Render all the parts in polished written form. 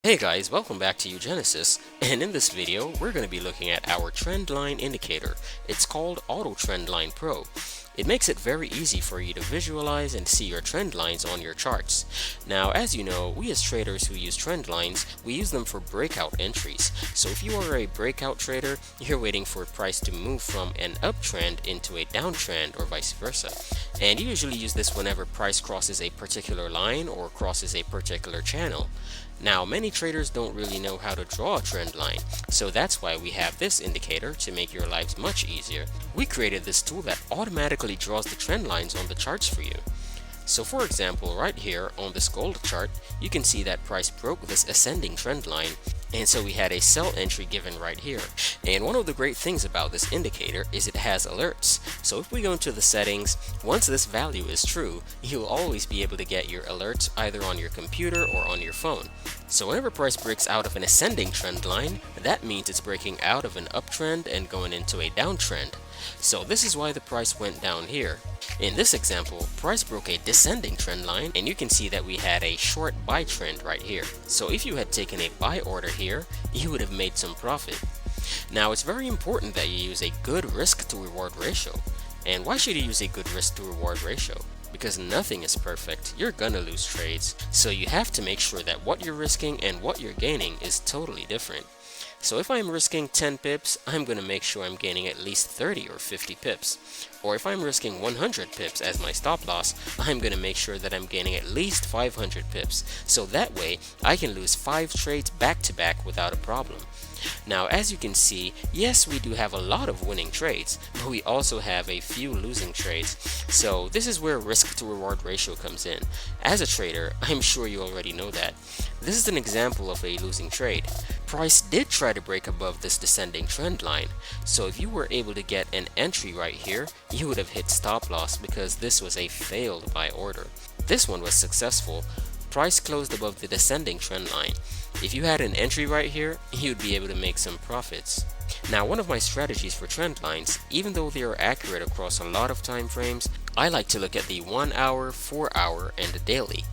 Hey guys, welcome back to uGenesys, and in this video we're going to be looking at our Trendline Indicator. It's called Auto Trendline Pro. It makes it very easy for you to visualize and see your trend lines on your charts. Now, as you know, we as traders who use trend lines, we use them for breakout entries. So if you are a breakout trader, you're waiting for price to move from an uptrend into a downtrend or vice versa. And you usually use this whenever price crosses a particular line or crosses a particular channel. Now, many traders don't really know how to draw a trend line, so that's why we have this indicator to make your lives much easier. We created this tool that automatically draws the trend lines on the charts for you. So for example, right here on this gold chart, you can see that price broke this ascending trend line, and so we had a sell entry given right here. And one of the great things about this indicator is it has alerts. So if we go into the settings, once this value is true, you'll always be able to get your alerts either on your computer or on your phone. So whenever price breaks out of an ascending trend line, that means it's breaking out of an uptrend and going into a downtrend. So this is why the price went down here. In this example, price broke a descending trend line, and you can see that we had a short buy trend right here. So if you had taken a buy order here, you would have made some profit. Now, it's very important that you use a good risk to reward ratio. And why should you use a good risk to reward ratio? Because nothing is perfect. You're gonna lose trades. So you have to make sure that what you're risking and what you're gaining is totally different. So if I'm risking 10 pips, I'm going to make sure I'm gaining at least 30 or 50 pips. Or if I'm risking 100 pips as my stop loss, I'm going to make sure that I'm gaining at least 500 pips. So that way, I can lose 5 trades back to back without a problem. Now, as you can see, yes, we do have a lot of winning trades, but we also have a few losing trades. So this is where risk to reward ratio comes in. As a trader, I'm sure you already know that. This is an example of a losing trade. Price did try to break above this descending trend line. So if you were able to get an entry right here, you would have hit stop loss because this was a failed buy order. This one was successful. Price closed above the descending trend line. If you had an entry right here, you'd be able to make some profits. Now, one of my strategies for trend lines, even though they are accurate across a lot of time frames, I like to look at the 1 hour, 4 hour, and the daily.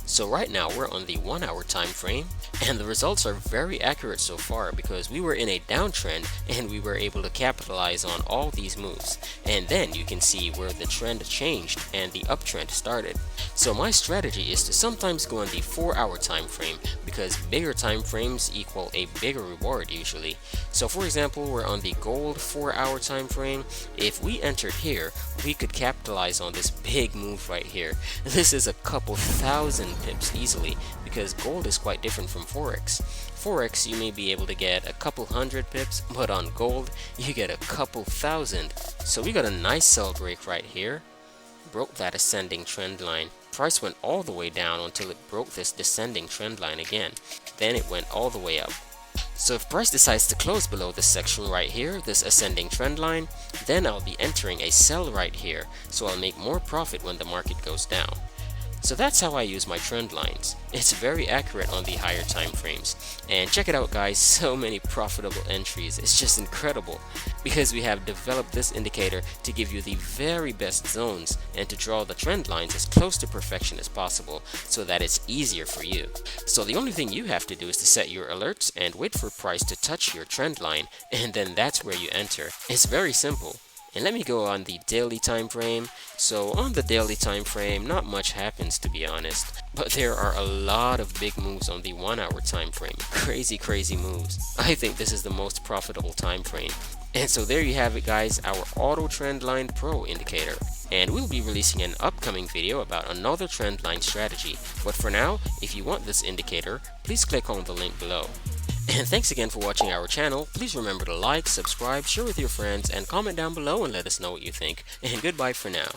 So right now we're on the 1 hour time frame, and the results are very accurate so far because we were in a downtrend and we were able to capitalize on all these moves. And then you can see where the trend changed and the uptrend started. So my strategy is to sometimes go on the 4 hour time frame because bigger time frames equal a bigger reward usually. So for example, we're on the gold 4 hour time frame. If we entered here, we could capitalize on this big move right here. This is a couple thousand pips easily because gold is quite different from Forex. Forex, you may be able to get a couple hundred pips, but on gold you get a couple thousand. So we got a nice sell break right here, broke that ascending trend line. Price went all the way down until it broke this descending trend line again. Then it went all the way up. So if price decides to close below this section right here, this ascending trend line, then I'll be entering a sell right here, so I'll make more profit when the market goes down. So that's how I use my trend lines. It's very accurate on the higher time frames. And check it out guys, so many profitable entries. It's just incredible because we have developed this indicator to give you the very best zones and to draw the trend lines as close to perfection as possible so that it's easier for you. So the only thing you have to do is to set your alerts and wait for price to touch your trend line, and then that's where you enter. It's very simple. And let me go on the daily time frame. So on the daily time frame, not much happens to be honest, but there are a lot of big moves on the 1 hour time frame. Crazy moves. I think this is the most profitable time frame. And so there you have it guys, our Auto Trendline Pro indicator. And we'll be releasing an upcoming video about another trendline strategy. But for now, if you want this indicator, please click on the link below. And thanks again for watching our channel. Please remember to like, subscribe, share with your friends, and comment down below and let us know what you think. And goodbye for now.